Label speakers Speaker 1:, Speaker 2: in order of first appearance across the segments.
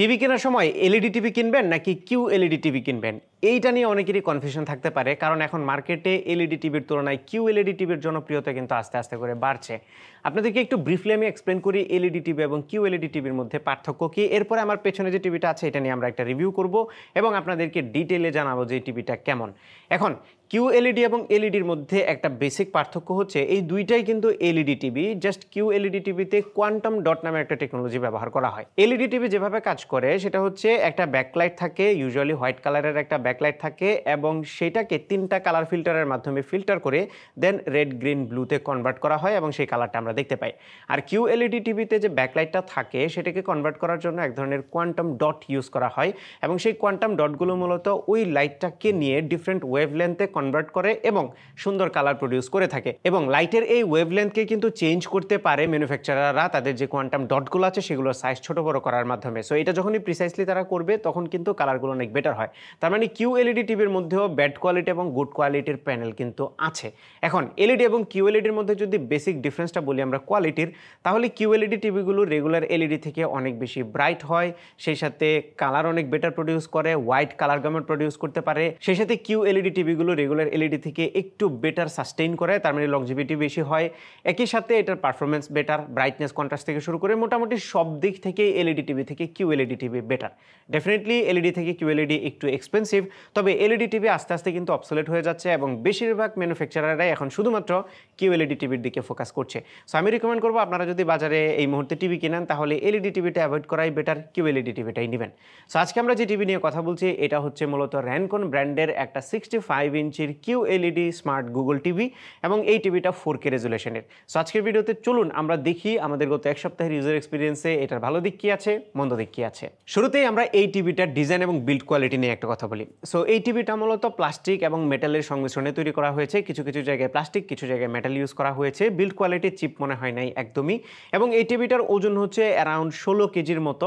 Speaker 1: TV কেনার সময় LED TV কিনবেন নাকি কিউ এলইডি টিভি কিনবেন, এইটা নিয়ে অনেকেরই কনফিউশন থাকতে পারে। কারণ এখন মার্কেটে এলইডি টিভির তুলনায় কিউ এলইডি টিভির জনপ্রিয়তা কিন্তু আস্তে আস্তে করে বাড়ছে। আপনাদেরকে একটু ব্রিফলি আমি এক্সপ্লেন করি এলইডি টিভি এবং কিউ এলইডি টিভির মধ্যে পার্থক্য কী। এরপরে আমার পেছনে যে টিভিটা আছে এটা নিয়ে আমরা একটা রিভিউ করব এবং আপনাদেরকে ডিটেলে জানাবো যে এই টিভিটা কেমন। এখন কিউ এলইডি এবং এলইডির মধ্যে একটা বেসিক পার্থক্য হচ্ছে এই দুইটাই কিন্তু LED TV, just QLED টিভিতে কোয়ান্টাম ডট নামে একটা টেকনোলজি ব্যবহার করা হয়। এলইডি টিভি যেভাবে কাজ করে সেটা হচ্ছে একটা ব্যাকলাইট থাকে, ইউজুয়ালি হোয়াইট কালারের একটা ব্যাকলাইট থাকে এবং সেটাকে 3টা কালার ফিল্টারের মাধ্যমে ফিল্টার করে দেন রেড গ্রিন ব্লুতে কনভার্ট করা হয় এবং সেই কালারটা আমরা দেখতে পাই। আর কিউ এলইডি টিভিতে যে ব্যাকলাইটটা থাকে সেটাকে কনভার্ট করার জন্য এক ধরনের কোয়ান্টাম ডট ইউজ করা হয় এবং সেই কোয়ান্টাম ডটগুলো মূলত ওই লাইটটাকে নিয়ে ডিফারেন্ট ওয়েভলেন্থে কনভার্ট করে এবং সুন্দর কালার প্রডিউস করে থাকে। এবং লাইটের এই ওয়েভলেন্থকে কিন্তু চেঞ্জ করতে পারে ম্যানুফ্যাকচারাররা তাদের যে কোয়ান্টাম ডটগুলো আছে সেগুলোর সাইজ ছোট বড় করার মাধ্যমে। সো এটা যখনই প্রিসাইসলি তারা করবে তখন কিন্তু কালারগুলো অনেক বেটার হয়। তার মানে কিউ এলইডি টিভির মধ্যেও ব্যাড কোয়ালিটি এবং গুড কোয়ালিটির প্যানেল কিন্তু আছে। এখন এলইডি এবং কিউ এলইডির মধ্যে যদি বেসিক ডিফারেন্সটা বলি আমরা কোয়ালিটির, তাহলে কিউ এলইডি টিভিগুলো রেগুলার এলইডি থেকে অনেক বেশি ব্রাইট হয়, সেই সাথে কালার অনেক বেটার প্রডিউস করে, হোয়াইট কালার গামেট প্রডিউস করতে পারে। সেই সাথে কিউ এলইডি টিভিগুলো রেগুলার এলইডি থেকে একটু বেটার সাস্টেইন করে, তার মানে লংজিভিটি বেশি হয়। একই সাথে এটার পারফরমেন্স বেটার, ব্রাইটনেস কন্ট্রাস্ট থেকে শুরু করে মোটামুটি সব দিক থেকে এলইডি টিভি থেকে QLED TV better. Definitely LED থেকে কিউ এলইডি একটু এক্সপেন্সিভ, তবে এলইডি টিভি আস্তে আস্তে কিন্তু অবসোলেট হয়ে যাচ্ছে এবং বেশিরভাগ ম্যানুফ্যাকচারাররাই এখন শুধুমাত্র কিউ এলইডি টিভির দিকে ফোকাস করছে। সো আমি রিকমেন্ড করবো আপনারা যদি বাজারে এই মুহূর্তে টিভি কিনেন তাহলে এলইডি টিভিটা অ্যাভয়েড করাই বেটার, কিউ এলইডি টিভিটাই নেবেন। সো আজকে আমরা যে টিভি নিয়ে কথা বলছি এটা হচ্ছে মূলত র্যানকন ব্র্যান্ডের একটা 65 ইঞ্চির QLED smart Google TV এবং এই টিভিটা 4K রেজুলেশনের। সো আজকের ভিডিওতে চলুন আমরা দেখি আমাদের গত এক সপ্তাহের ইউজার এক্সপিরিয়েন্সে এটার ভালো দিক কী আছে, মন্দ দিক কী আছে। শুরুতেই আমরা এই টিভিটার ডিজাইন এবং বিল্ড কোয়ালিটি নিয়ে একটা কথা বলি। সো এই টিভিটা মূলত প্লাস্টিক এবং মেটালের সংমিশ্রণে তৈরি করা হয়েছে, কিছু কিছু জায়গায় প্লাস্টিক, কিছু জায়গায় মেটাল ইউজ করা হয়েছে। বিল্ড কোয়ালিটি চিপ মনে হয় নাই একদমই। এবং এই টিভিটার ওজন হচ্ছে অ্যারাউন্ড 16 কেজির মতো।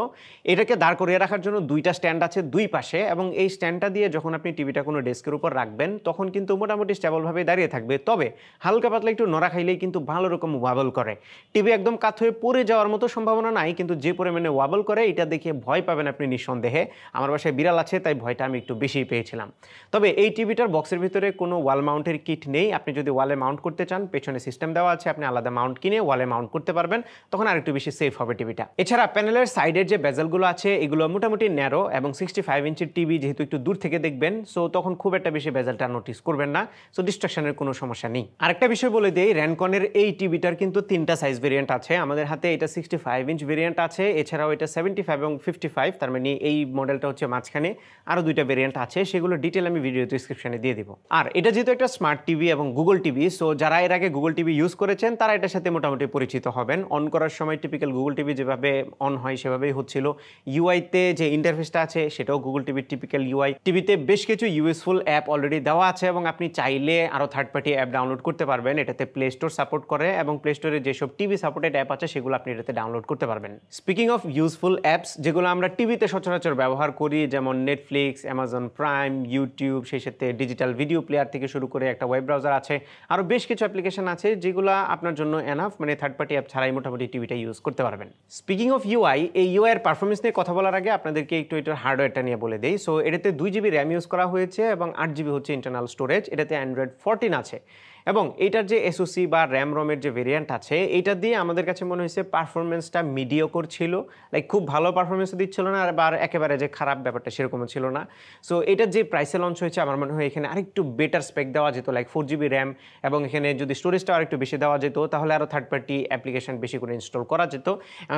Speaker 1: এটাকে দাঁড় করিয়ে রাখার জন্য দুইটা স্ট্যান্ড আছে দুই পাশে এবং এই স্ট্যান্ডটা দিয়ে যখন আপনি টিভিটা কোনো ডেস্কের উপর রাখবেন তখন কিন্তু মোটামুটি স্টেবলভাবে দাঁড়িয়ে থাকবে, তবে হালকা পাতলা একটু নড়া খাইলেই কিন্তু ভালো রকম ওয়াবল করে। টিভি একদম কাত হয়ে পড়ে যাওয়ার মতো সম্ভাবনা নাই, কিন্তু যে পরিমাণে ওয়াবল করে এটা দেখে ভয় পাবেন আপনি নিঃসন্দেহে। আমার বাসায় বিড়াল আছে তাই ভয়টা আমি একটু বেশিই পেয়েছিলাম। তবে এই টিভিটার বক্সের ভিতরে কোনো ওয়াল মাউন্টের কিট নেই। আপনি যদি ওয়ালে মাউন্ট করতে চান পেছনে সিস্টেম দেওয়া আছে, আপনি আলাদা মাউন্ট কিনে ওয়ালে মাউন্ট করতে পারবেন, তখন আরেকটু বেশি সেফ হবে টিভিটা। এছাড়া প্যানেলের সাইডের যে বেজেলগুলো আছে এগুলো মোটামুটি ন্যারো এবং 65 ইঞ্চির টিভি যেহেতু একটু দূর থেকে দেখবেন সো তখন খুব একটা বেশি বেজেলটা নোটিস করবেন না, সো ডিস্ট্রাকশনের কোনো সমস্যা নেই। আরেকটা বিষয় বলে দেই, র্যানকনের এই টিভিটার কিন্তু 3টা সাইজ ভেরিয়েন্ট আছে। আমাদের হাতে এটা 65 ইঞ্চ ভেরিয়েন্ট আছে, এছাড়াও এটা 75 এবং 55, তার মানে এই মডেলটা হচ্ছে মাঝখানে আরও দুইটা ভেরিয়েন্ট আছে, সেগুলো ডিটেল আমি ভিডিও ডিসক্রিপশনে দিয়ে দিব। আর এটা যেহেতু একটা স্মার্ট টিভি এবং গুগল টিভি, সো যারা এর আগে গুগল টিভি ইউজ করেছেন তারা এটার সাথে মোটামুটি পরিচিত হবেন। অন করার সময় টিপিক্যাল গুগল টিভি যেভাবে অন হয় সেভাবেই হচ্ছিল। ইউআইতে যে ইন্টারফেসটা আছে সেটাও গুগল টিভির টিপিক্যাল ইউআই। টিভিতে বেশ কিছু ইউএসফুল অ্যাপ অলরেডি দেওয়া আছে এবং আপনি চাইলে আরও থার্ড পার্টি অ্যাপ ডাউনলোড করতে পারবেন। এটাতে প্লে স্টোর সাপোর্ট করে এবং প্লে স্টোরে যেসব টিভি সাপোর্টেড অ্যাপ আছে সেগুলো আপনি এটাতে ডাউনলোড করতে পারবেন। স্পিকিং অফ ইউজফুল অ্যাপস যেগুলো আমরা টিভিতে সচরাচর ব্যবহার করি, যেমন নেটফ্লিক্স, অ্যামাজন প্রাইম, ইউটিউব, সেই সাথে ডিজিটাল ভিডিও প্লেয়ার থেকে শুরু করে একটা ওয়েব ব্রাউজার আছে, আরও বেশ কিছু অ্যাপ্লিকেশন আছে যেগুলো আপনার জন্য এনাফ, মানে থার্ড পার্টি অ্যাপ ছাড়াই মোটামুটি টিভিটা ইউজ করতে পারবেন। স্পিকিং অফ ইউআই, এই ইউআইয়ের পারফরমেন্স নিয়ে কথা বলার আগে আপনাদেরকে একটু এটার হার্ডওয়্যারটা নিয়ে বলে দেই। সো এটাতে 2GB র্যাম ইউজ করা হয়েছে এবং 8GB হচ্ছে ইন্টারনাল স্টোরেজ। এটাতে অ্যান্ড্রয়েড 14 আছে এবং এইটার যে এসওসি বা র্যাম রমের যে ভেরিয়েন্ট আছে এইটা দিয়ে আমাদের কাছে মনে হয়েছে পারফরমেন্সটা মিডিওকর ছিল, লাইক খুব ভালো পারফরমেন্স দিচ্ছিল না আর একেবারে যে খারাপ ব্যাপারটা সেরকমও ছিল না। সো এটার যে প্রাইসে লঞ্চ হয়েছে আমার মনে হয় এখানে আরেকটু বেটার স্পেক দেওয়া যেত, লাইক 4GB র্যাম এবং এখানে যদি স্টোরেজটা আরেকটু বেশি দেওয়া যেত তাহলে আরও থার্ড পার্টি অ্যাপ্লিকেশন বেশি করে ইনস্টল করা যেত।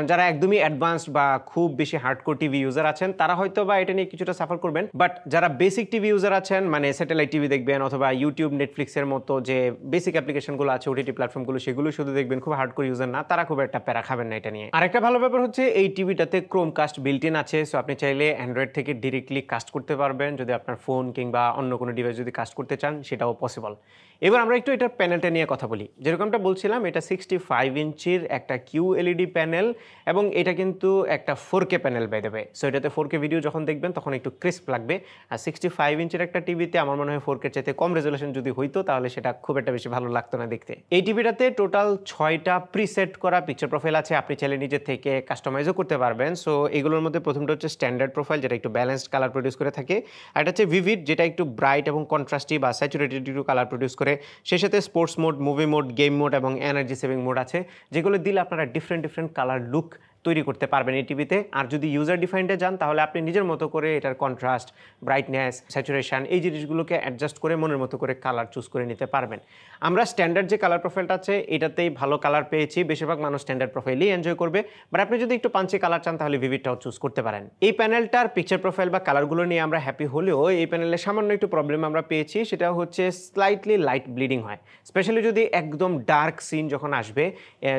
Speaker 1: যারা একদমই অ্যাডভান্সড বা খুব বেশি হার্ডকোর টিভি ইউজার আছেন তারা হয়তো বা এটা নিয়ে কিছুটা সাফার করবেন, বাট যারা বেসিক টিভি ইউজার আছেন, মানে স্যাটেলাইট টিভি দেখবেন অথবা ইউটিউব, নেটফ্লিক্সের মতো যে বেসিক অ্যাপ্লিকেশনগুলো আছে ওটিটি প্ল্যাটফর্মগুলো সেগুলো শুধু দেখবেন, খুব হার্ডকোর ইউজার না, তারা খুব একটা প্যারা খাবেন না এটা নিয়ে। আরেকটা ভালো ব্যাপার হচ্ছে এই টিভিটাতে ক্রোমকাস্ট বিল্ট ইন আছে, সো আপনি চাইলে অ্যান্ড্রয়েড থেকে ডিরেক্টলি কাস্ট করতে পারবেন, যদি আপনার ফোন কিংবা অন্য কোনো ডিভাইস যদি কাস্ট করতে চান সেটাও পসিবল। এবার আমরা একটু এটার প্যানেলটা নিয়ে কথা বলি। যেরকমটা বলছিলাম এটা 65 ইঞ্চির একটা কিউ এলইডি প্যানেল এবং এটা কিন্তু একটা 4K panel by the way. So এটাতে 4K ভিডিও যখন দেখবেন তখন একটু ক্রিস্প লাগবে। আর 65 ইঞ্চির একটা টিভিতে আমার মনে হয় 4K চাইতে কম রেজুলেশন যদি হইতো তাহলে সেটা খুব একটা বেশি ভালো লাগতো না দেখতে। এই টিভিটাতে টোটাল 6টা প্রিসেট করা পিকচার প্রোফাইল আছে, আপনি চাইলে নিজে থেকে কাস্টমাইজও করতে পারবেন। সো এগুলোর মধ্যে প্রথমটা হচ্ছে স্ট্যান্ডার্ড প্রোফাইল, যেটা একটু ব্যালেন্সড কালার প্রডিউস করে থাকে, আর এটা হচ্ছে ভিভিড, যেটা একটু ব্রাইট এবং কন্ট্রাস্টি বা স্যাচুরেটেড একটু কালার প্রডিউস করে। সেই সাথে sports mode, movie mode, game mode এবং এনার্জি সেভিং মোড আছে, যেগুলো দিলে আপনারা ডিফারেন্ট কালার লুক তৈরি করতে পারবেন এই টিভিতে। আর যদি ইউজার ডিফাইন্ডে যান তাহলে আপনি নিজের মতো করে এটার কন্ট্রাস্ট, ব্রাইটনেস, স্যাচুরেশন এই জিনিসগুলোকে অ্যাডজাস্ট করে মনের মতো করে কালার চুজ করে নিতে পারবেন। আমরা স্ট্যান্ডার্ড যে কালার প্রোফাইলটা আছে এটাতেই ভালো কালার পেয়েছি, বেশিরভাগ মানুষ স্ট্যান্ডার্ড প্রোফাইলই এনজয় করবে, বাট আপনি যদি একটু পাঞ্চি কালার চান তাহলে ভিভিডটাও চুজ করতে পারেন। এই প্যানেলটার পিকচার প্রোফাইল বা কালারগুলো নিয়ে আমরা হ্যাপি হলেও এই প্যানেলে সামান্য একটু প্রবলেম আমরা পেয়েছি, সেটা হচ্ছে স্লাইটলি লাইট ব্লিডিং হয়, স্পেশালি যদি একদম ডার্ক সিন যখন আসবে,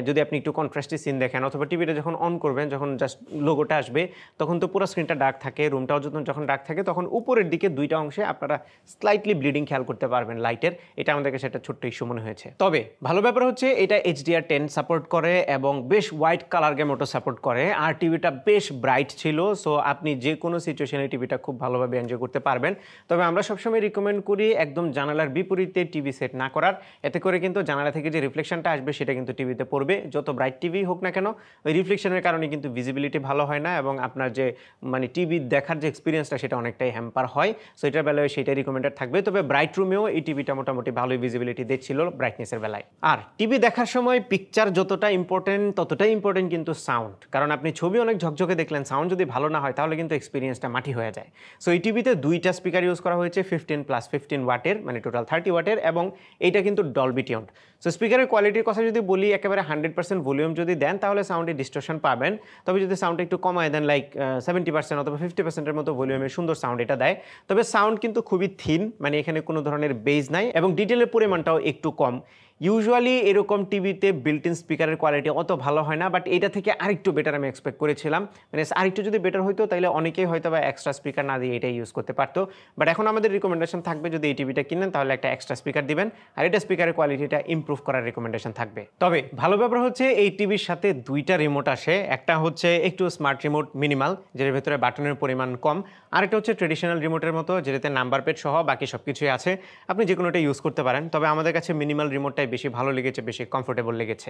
Speaker 1: যদি আপনি একটু কন্ট্রাস্টি সিন দেখেন অথবা টিভিটা যখন অন করবেন, যখন জাস্ট লোগোটা আসবে তখন তো পুরো স্ক্রিনটা ডার্ক থাকে, রুমটাও যখন ডার্ক থাকে তখন উপরের দিকে দুইটা অংশে আপনারা স্লাইটলি ব্লিডিং খেয়াল করতে পারবেন লাইটের। এটা আমাদের কাছে একটা ছোট্ট ইস্যু মনে হয়েছে। তবে ভালো ব্যাপার হচ্ছে এটা HDR10 সাপোর্ট করে এবং বেশ হোয়াইট কালার গেমোটো সাপোর্ট করে, আর টিভিটা বেশ ব্রাইট ছিল। সো আপনি যে কোনো সিচুয়েশনে টিভিটা খুব ভালোভাবে এনজয় করতে পারবেন। তবে আমরা সবসময় রিকমেন্ড করি একদম জানালার বিপরীতে টিভি সেট না করার, এতে করে কিন্তু জানালা থেকে যে রিফ্লেকশনটা আসবে সেটা কিন্তু টিভিতে পড়বে। যত ব্রাইট টিভি হোক না কেন, ওই রিফ্লেকশনের কারণে কিন্তু ভিজিবিলিটি ভালো হয় না এবং আপনার যে মানে টিভি দেখার যে এক্সপিরিয়েন্সটা সেটা অনেকটাই হ্যাম্পার হয়। সো এটার বেলায় সেটাই রিকমেন্ডেড থাকবে। তবে ব্রাইট রুমেও এই টিভিটা মোটামুটি ভালোই ভিজিবিলিটি দিচ্ছিল ব্রাইটনেসের বেলায়। আর টিভি দেখার সময় পিকচার যতটা ইম্পর্টেন্ট ততটাই ইম্পর্টেন্ট কিন্তু সাউন্ড, কারণ আপনি ছবি অনেক ঝকঝকে দেখলেন, সাউন্ড যদি ভালো না হয় তাহলে কিন্তু এক্সপিরিয়েন্সটা মাটি হয়ে যায়। সো এই টিভিতে দুইটা স্পিকার ইউজ করা হয়েছে 15+15 ওয়াটের, মানে টোটাল 30 ওয়াটের, এবং এইটা কিন্তু ডলবি টিউনড। সো স্পিকারের কোয়ালিটির কথা যদি বলি, একেবারে 100% ভলিউম যদি দেন তাহলে সাউন্ডে ডিস্টরশন পাবেন। তবে যদি সাউন্ড একটু কমায় দেন, লাইক 70% অথবা 50%-এর মতো ভলিউমে সুন্দর সাউন্ড এটা দেয়। তবে সাউন্ড কিন্তু খুবই থিন, মানে এখানে কোনো ধরনের বেজ নাই এবং ডিটেলের পরিমাণটাও একটু কম। ইউজুয়ালি এরকম টিভিতে বিল্ট ইন স্পিকারের কোয়ালিটি অত ভালো হয় না, বাট এটা থেকে আরেকটু বেটার আমি এক্সপেক্ট করেছিলাম। মানে আরেকটু যদি বেটার হইতো তাহলে অনেকেই হয়তো বা এক্সট্রা স্পিকার না দিয়ে এটাই ইউজ করতে পারতো। বাট এখন আমাদের রিকমেন্ডেশন থাকবে যদি এই টিভিটা কিনেন তাহলে একটা এক্সট্রা স্পিকার দিবেন, আর এটা স্পিকারের কোয়ালিটিটা ইমপ্রুভ করার রিকমেন্ডেশন থাকবে। তবে ভালো ব্যাপার হচ্ছে এই টিভির সাথে দুইটা রিমোট আসে, একটা হচ্ছে একটু স্মার্ট রিমোট মিনিমাল, যেটার ভেতরে বাটনের পরিমাণ কম, আরেকটা হচ্ছে ট্রেডিশনাল রিমোটের মতো যেটাতে নাম্বার প্লেট সহ বাকি সব কিছুই আছে, আপনি যে কোনোটা ইউজ করতে পারেন। তবে আমাদের কাছে মিনিমাল রিমোটটাই বেশি ভালো লেগেছে, বেশি কমফোর্টেবল লেগেছে।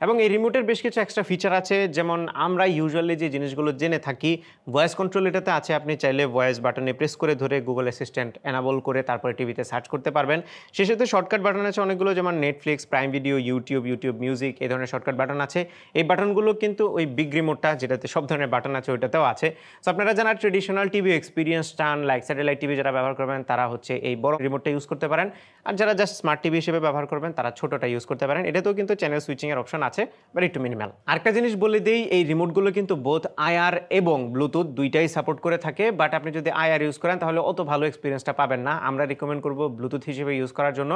Speaker 1: এবং এই রিমোটের বেশ কিছু এক্সট্রা ফিচার আছে, যেমন আমরা ইউজুয়ালি যে জিনিসগুলো জেনে থাকি, ভয়েস কন্ট্রোল এটাতে আছে, আপনি চাইলে ভয়েস বাটনে প্রেস করে ধরে গুগল অ্যাসিস্ট্যান্ট এনাবল করে তারপরে টিভিতে সার্চ করতে পারবেন। সেই সাথে শর্টকাট বাটন আছে অনেকগুলো, যেমন Netflix, prime video, YouTube music, এই ধরনের শর্টকাট বাটন আছে। এই বাটনগুলো কিন্তু ওই বিগ রিমোটটা যেটাতে সব ধরনের বাটন আছে ওইটাতেও আছে। সো আপনারা যারা ট্রেডিশনাল টিভি এক্সপিরিয়েন্স চান, লাইক স্যাটেলাইট টিভি যারা ব্যবহার করবেন তারা হচ্ছে এই বড় রিমোটটা ইউজ করতে পারেন, আর যারা জাস্ট স্মার্ট টিভি হিসেবে ব্যবহার করবেন তারা ছোটটা ইউজ করতে পারেন। এটাতেও কিন্তু চ্যানেল সুইচিং এর অপশন আছে, বাট একটু মিনিমাল। আরেকটা জিনিস বলে দিই, এই রিমোটগুলো কিন্তু বোথ আইআর এবং ব্লুটুথ দুইটাই সাপোর্ট করে থাকে, বাট আপনি যদি আইআর ইউজ করেন তাহলে অত ভালো এক্সপিরিয়েন্সটা পাবেন না। আমরা রিকমেন্ড করব ব্লুটুথ হিসেবে ইউজ করার জন্য,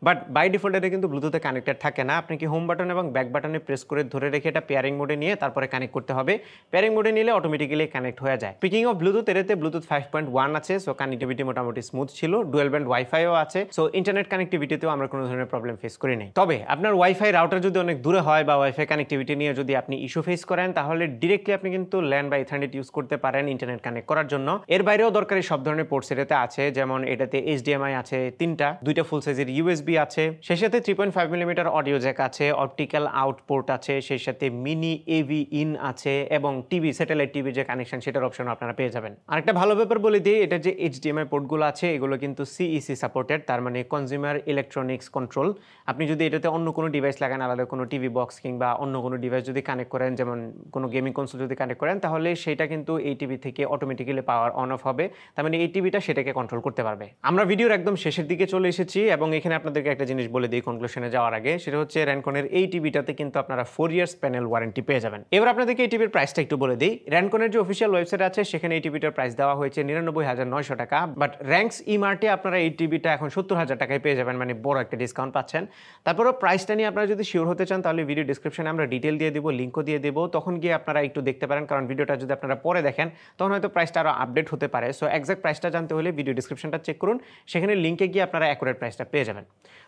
Speaker 1: বাট বাই ডিফল্ট এটা কিন্তু ব্লুটুথে কানেক্টেড থাকে না। আপনি কি হোম বাটন এবং ব্যাক বাটনে প্রেস করে ধরে রেখে এটা পেয়ারিং মোডে নিয়ে তারপরে কানেক্ট করতে হবে। পেয়ারিং মোডে নিলে অটোমেটিক্যালি কানেক্ট হয়ে যায়। স্পিকিং অফ ব্লুটুথ, এটাতে ব্লুটুথ 5.1 আছে, সো কানেক্টিভিটি মোটামুটি স্মুথ ছিল। ডুয়েল ব্যান্ড ওয়াইফাইও আছে, সো ইন্টারনেট কানেক্টিভিটিতেও আমরা কোনো ধরনের প্রবলেম ফেস করি নাই। তবে আপনার ওয়াইফাই রাউটার যদি অনেক দূরে হয় বা ওয়াইফাই কানেক্টিভিটি নিয়ে যদি আপনি ইস্যু ফেস করেন তাহলে ডিরেক্টলি আপনি কিন্তু ল্যান বা ইথারনেট ইউজ করতে পারেন ইন্টারনেট কানেক্ট করার জন্য। এর বাইরেও দরকারি সব ধরনের পোর্টস এটাতে আছে, যেমন এটাতে HDMI আছে 3টা, 2টা ফুল সাইজের USB আছে, সেই সাথে 3.5 মিলিমিটার অডিও জ্যাক আছে, অপটিক্যাল আউট পোর্ট আছে, সেই সাথে মিনি AV ইন আছে এবং টিভি, স্যাটেলাইট টিভি যে কানেকশন সেটার অপশন আপনারা পেয়ে যাবেন। আরেকটা ভালো ব্যাপার বলে দিই, এটা যে HDMI পোর্টগুলো আছে এগুলো কিন্তু CEC সাপোর্টেড, তার মানে কনজিউমার ইলেকট্রনিক্স কন্ট্রোল। আপনি যদি এটাতে অন্য কোনো ডিভাইস লাগান, আলাদা কোনো টিভি বক্স কিংবা অন্য কোনো ডিভাইস যদি কানেক্ট করেন, যেমন কোনো গেমিং কনসোল যদি কানেক্ট করেন, তাহলে সেটা কিন্তু এই টিভি থেকে অটোমেটিক্যালি পাওয়ার অন অফ হবে, তার মানে এই টিভিটা সেটাকে কন্ট্রোল করতে পারবে। আমরা ভিডিওর একদম শেষের দিকে চলে এসেছি এবং এখানে আপনাদেরকে একটা জিনিস বলে দিই কনক্লুশনে যাওয়ার আগে, সেটা হচ্ছে র্যানকনের এই টিভিটাতে কিন্তু আপনারা 4 ইয়ার্স প্যানেল ওয়ারেন্টি পেয়ে যাবেন। এবার আপনাদেরকে এই টিভির প্রাইসটা একটু বলে দিই। র্যানকনের যে অফিসিয়াল ওয়েবসাইট আছে সেখানে এই টিভিটার প্রাইস দেওয়া হয়েছে 99,900 টাকা, বাট র্যাঙ্কস ইমার্টে আপনারা এই টিভিটা এখন 70,000 টাকায় পেয়ে যাবেন, মানে বড় একটা ডিসকাউন্ট পাচ্ছেন। তারপরেও প্রাইসটা নিয়ে আপনারা যদি শিওর হতে চান তাহলে ভিডিও ডিসক্রিপশনে আমরা ডিটেল দিয়ে দেবো, লিঙ্কও দিয়ে দেবো, তখন গিয়ে আপনারা একটু দেখতে পারেন, কারণ ভিডিওটা যদি আপনারা পরে দেখেন তখন হয়তো প্রাইসটা আরও আপডেট হতে পারে। সো এক্সাক্ট প্রাইসটা জানতে হলে ভিডিও ডিসক্রিপশনটা চেক করুন, সেখানে লিঙ্কে গিয়ে আপনারা অ্যাকুরেট প্রাইসটা পেয়ে যাবেন।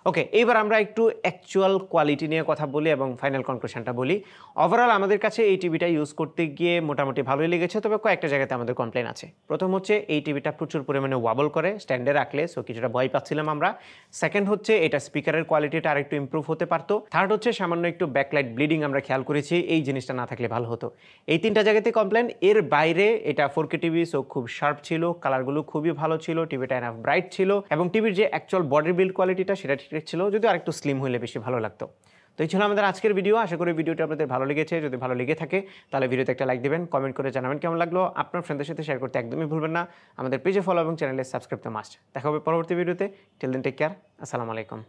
Speaker 1: ওকে, এইবার আমরা একটু অ্যাকচুয়াল কোয়ালিটি নিয়ে কথা বলি এবং ফাইনাল কনক্লুশনটা বলি। ওভারঅল আমাদের কাছে এই টিভিটা ইউজ করতে গিয়ে মোটামুটি ভালোই লেগেছে, তবে কয়েকটা জায়গাতে আমাদের কমপ্লেন আছে। প্রথম হচ্ছে এই টিভিটা প্রচুর পরিমাণে ওয়াবল করে স্ট্যান্ডে রাখলে, সো কিছুটা ভয় পাচ্ছিলাম আমরা। সেকেন্ড হচ্ছে এটা স্পিকারের কোয়ালিটিটা আরেকটু ইমপ্রুভ হতে পারতো। থার্ড হচ্ছে সামান্য একটু ব্যাকলাইট ব্লিডিং আমরা খেয়াল করেছি, এই জিনিসটা না থাকলে ভালো হতো। এই তিনটা জায়গাতে কমপ্লেন। এর বাইরে এটা 4K টিভি, সো খুব শার্প ছিল, কালারগুলো খুবই ভালো ছিল, টিভিটা এনাফ ব্রাইট ছিল এবং টিভির যে অ্যাকচুয়াল বডি বিল্ড কোয়ালিটিটা সেটা ঠিক ছিল, যদি আরেকটু স্লিম হলে বেশি ভালো লাগতো। তো এই ছিল আমাদের আজকের ভিডিও। আশা করি ভিডিওটা আপনাদের ভালো লেগেছে। যদি ভালো লেগে থাকে তাহলে ভিডিওতে একটা লাইক দিবেন, কমেন্ট করে জানাবেন কেমন লাগলো। আপনার ফ্রেন্ডদের সাথে শেয়ার করতে একদমই ভুলবেন না। আমাদের পেজে ফলো এবং চ্যানেলে সাবস্ক্রাইব তো মাস্ট। দেখা হবে পরবর্তী ভিডিওতে। Till then take care. আসসালামু আলাইকুম।